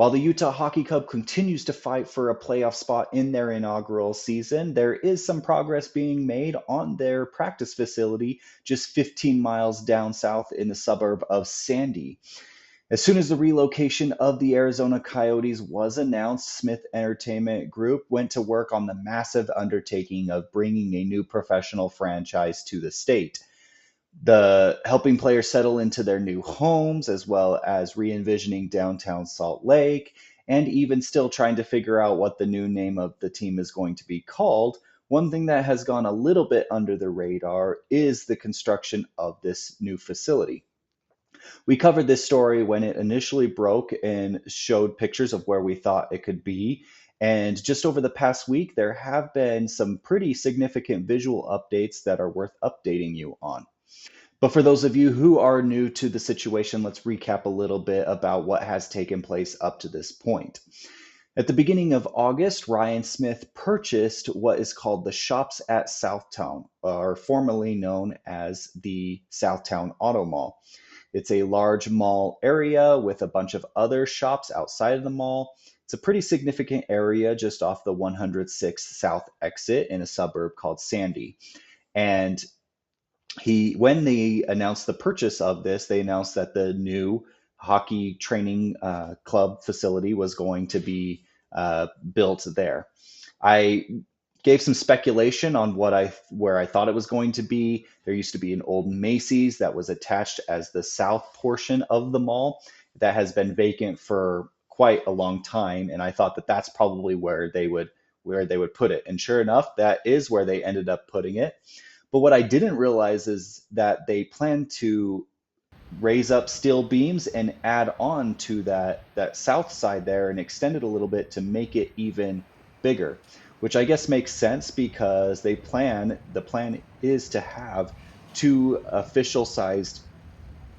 While the Utah Hockey Club continues to fight for a playoff spot in their inaugural season, there is some progress being made on their practice facility just 15 miles down south in the suburb of Sandy. As soon as the relocation of the Arizona Coyotes was announced, Smith Entertainment Group went to work on the massive undertaking of bringing a new professional franchise to the state. The helping players settle into their new homes, as well as re envisioning downtown Salt Lake, and even still trying to figure out what the new name of the team is going to be called. One thing that has gone a little bit under the radar is the construction of this new facility. We covered this story when it initially broke and showed pictures of where we thought it could be. And just over the past week, there have been some pretty significant visual updates that are worth updating you on. But for those of you who are new to the situation, let's recap a little bit about what has taken place up to this point. At the beginning of August, Ryan Smith purchased what is called the Shops at Southtown, or formerly known as the Southtown Auto Mall. It's a large mall area with a bunch of other shops outside of the mall. It's a pretty significant area just off the 106th South exit in a suburb called Sandy. And when they announced the purchase of this, they announced that the new hockey training club facility was going to be built there. I gave some speculation on where I thought it was going to be. There used to be an old Macy's that was attached as the south portion of the mall that has been vacant for quite a long time, and I thought that that's probably where they would put it. And sure enough, that is where they ended up putting it. But what I didn't realize is that they plan to raise up steel beams and add on to that south side there and extend it a little bit to make it even bigger, which I guess makes sense because the plan is to have two official sized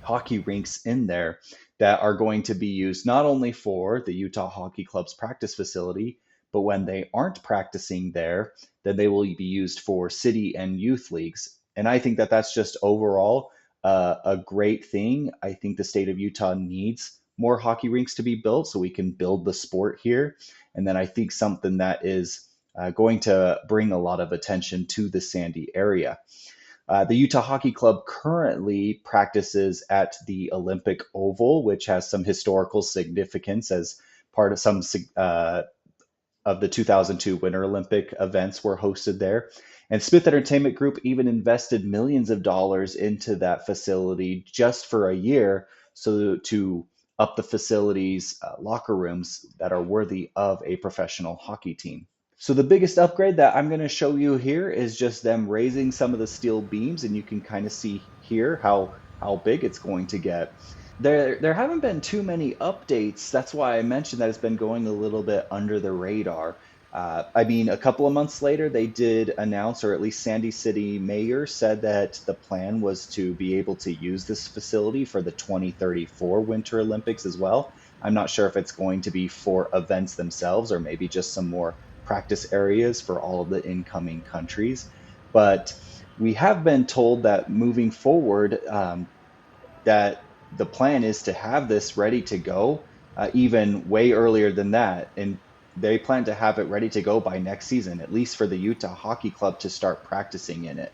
hockey rinks in there that are going to be used not only for the Utah Hockey Club's practice facility, but when they aren't practicing there, then they will be used for city and youth leagues. And I think that that's just overall a great thing. I think the state of Utah needs more hockey rinks to be built so we can build the sport here. And then I think something that is going to bring a lot of attention to the Sandy area. The Utah Hockey Club currently practices at the Olympic Oval, which has some historical significance as part of some of the 2002 Winter Olympic events were hosted there. And Smith Entertainment Group even invested millions of dollars into that facility just for a year so to up the facility's locker rooms that are worthy of a professional hockey team. So the biggest upgrade that I'm going to show you here is just them raising some of the steel beams, and you can kind of see here how big it's going to get. There haven't been too many updates. That's why I mentioned that it's been going a little bit under the radar. I mean, a couple of months later, they did announce, or at least Sandy City Mayor said that the plan was to be able to use this facility for the 2034 Winter Olympics as well. I'm not sure if it's going to be for events themselves or maybe just some more practice areas for all of the incoming countries. But we have been told that moving forward, that the plan is to have this ready to go even way earlier than that. And they plan to have it ready to go by next season, at least for the Utah Hockey Club to start practicing in it.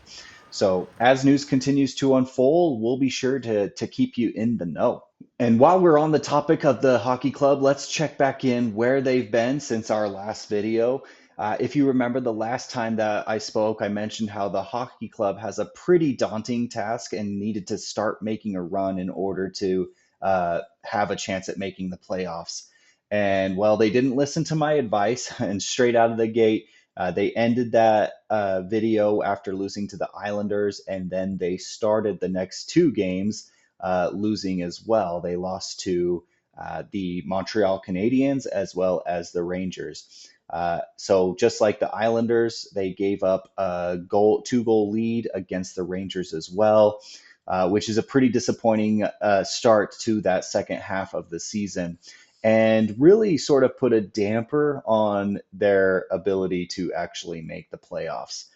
So as news continues to unfold, we'll be sure to keep you in the know. And while we're on the topic of the hockey club, let's check back in where they've been since our last video. If you remember the last time that I spoke, I mentioned how the hockey club has a pretty daunting task and needed to start making a run in order to have a chance at making the playoffs. And well, they didn't listen to my advice, and straight out of the gate, they ended that video after losing to the Islanders, and then they started the next two games losing as well. They lost to the Montreal Canadiens as well as the Rangers. So just like the Islanders, they gave up a two-goal lead against the Rangers as well, which is a pretty disappointing start to that second half of the season, and really sort of put a damper on their ability to actually make the playoffs.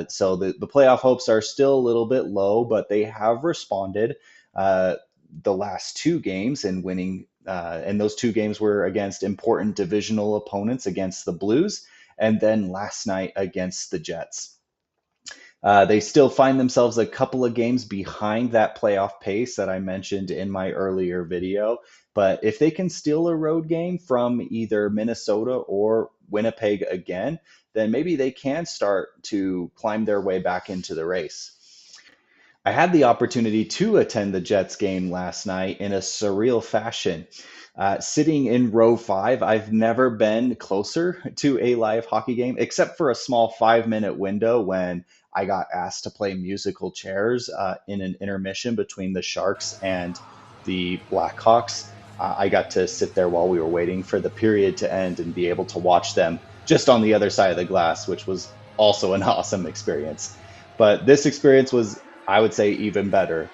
So the playoff hopes are still a little bit low, but they have responded the last two games and winning And those two games were against important divisional opponents against the Blues, and then last night against the Jets. They still find themselves a couple of games behind that playoff pace that I mentioned in my earlier video. But if they can steal a road game from either Minnesota or Winnipeg again, then maybe they can start to climb their way back into the race. I had the opportunity to attend the Jets game last night in a surreal fashion. Sitting in row five, I've never been closer to a live hockey game except for a small 5 minute window when I got asked to play musical chairs in an intermission between the Sharks and the Blackhawks. I got to sit there while we were waiting for the period to end and be able to watch them just on the other side of the glass, which was also an awesome experience. But this experience was, I would say, even better.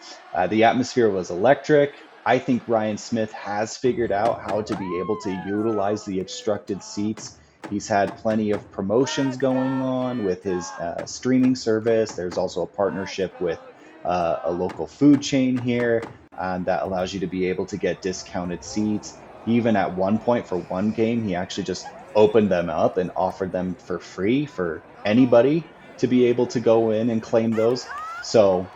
The atmosphere was electric. I think Ryan Smith has figured out how to be able to utilize the obstructed seats. He's had plenty of promotions going on with his streaming service. There's also a partnership with a local food chain here that allows you to be able to get discounted seats. Even at one point for one game, he actually just opened them up and offered them for free for anybody to be able to go in and claim those. So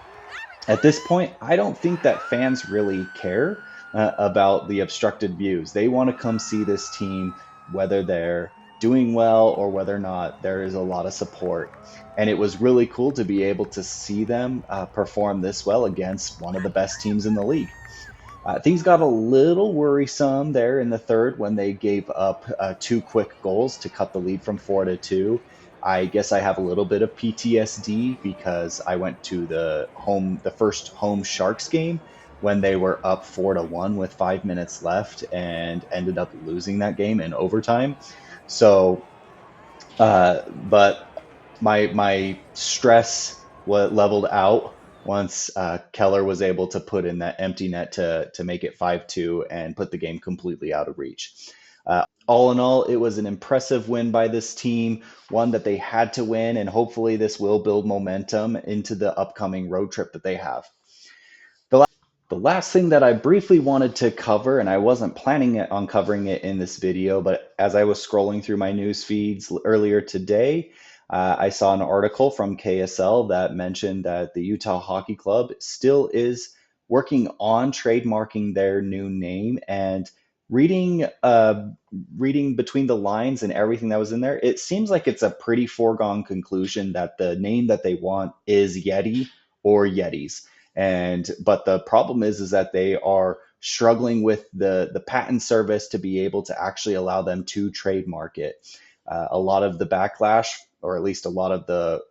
at this point, I don't think that fans really care about the obstructed views. They want to come see this team, whether they're doing well or whether or not there is a lot of support. And it was really cool to be able to see them perform this well against one of the best teams in the league. Things got a little worrisome there in the third when they gave up two quick goals to cut the lead from 4-2. I guess I have a little bit of PTSD because I went to the first home Sharks game when they were up 4-1 with 5 minutes left and ended up losing that game in overtime. So, but my stress leveled out once Keller was able to put in that empty net to make it 5-2 and put the game completely out of reach. All in all, it was an impressive win by this team, one that they had to win, and hopefully this will build momentum into the upcoming road trip that they have. The last thing that I briefly wanted to cover, and I wasn't planning on covering it in this video, but as I was scrolling through my news feeds earlier today, I saw an article from KSL that mentioned that the Utah Hockey Club still is working on trademarking their new name. And reading between the lines and everything that was in there, it seems like it's a pretty foregone conclusion that the name that they want is Yeti or Yetis. And but the problem is that they are struggling with the patent service to be able to actually allow them to trademark it. A lot of the backlash, or at least a lot of the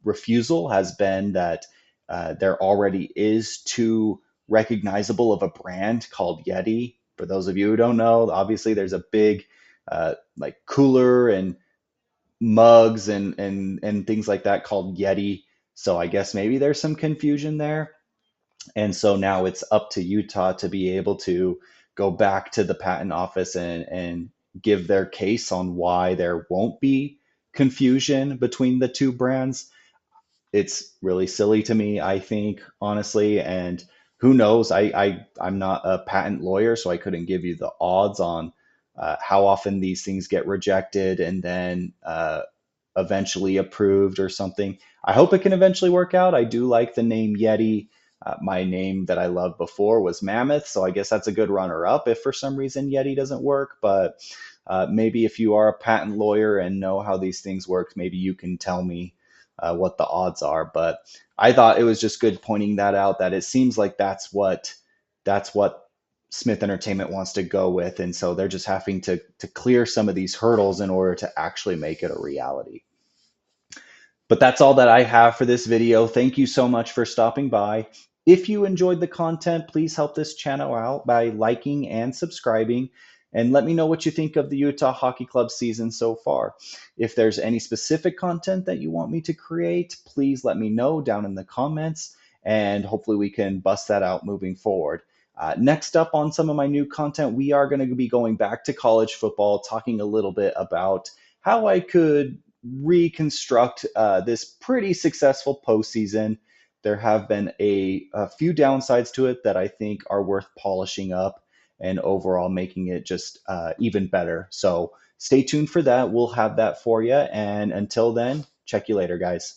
refusal, has been that there already is too recognizable of a brand called Yeti. For those of you who don't know, obviously there's a big like cooler and mugs and things like that called Yeti. So I guess maybe there's some confusion there. And so now it's up to Utah to be able to go back to the patent office and give their case on why there won't be confusion between the two brands. It's really silly to me, I think, honestly. And who knows? I'm not a patent lawyer, so I couldn't give you the odds on how often these things get rejected and then eventually approved or something. I hope it can eventually work out. I do like the name Yeti. My name that I loved before was Mammoth, so I guess that's a good runner up if for some reason Yeti doesn't work. But maybe if you are a patent lawyer and know how these things work, maybe you can tell me what the odds are. But I thought it was just good pointing that out, that it seems like that's what Smith Entertainment wants to go with, and so they're just having to clear some of these hurdles in order to actually make it a reality. But that's all that I have for this video. Thank you so much for stopping by. If you enjoyed the content, please help this channel out by liking and subscribing. And let me know what you think of the Utah Hockey Club season so far. If there's any specific content that you want me to create, please let me know down in the comments, and hopefully we can bust that out moving forward. Next up on some of my new content, we are going to be going back to college football, talking a little bit about how I could reconstruct this pretty successful postseason. There have been a few downsides to it that I think are worth polishing up. and overall making it just even better. So stay tuned for that. We'll have that for you. And until then, check you later, guys.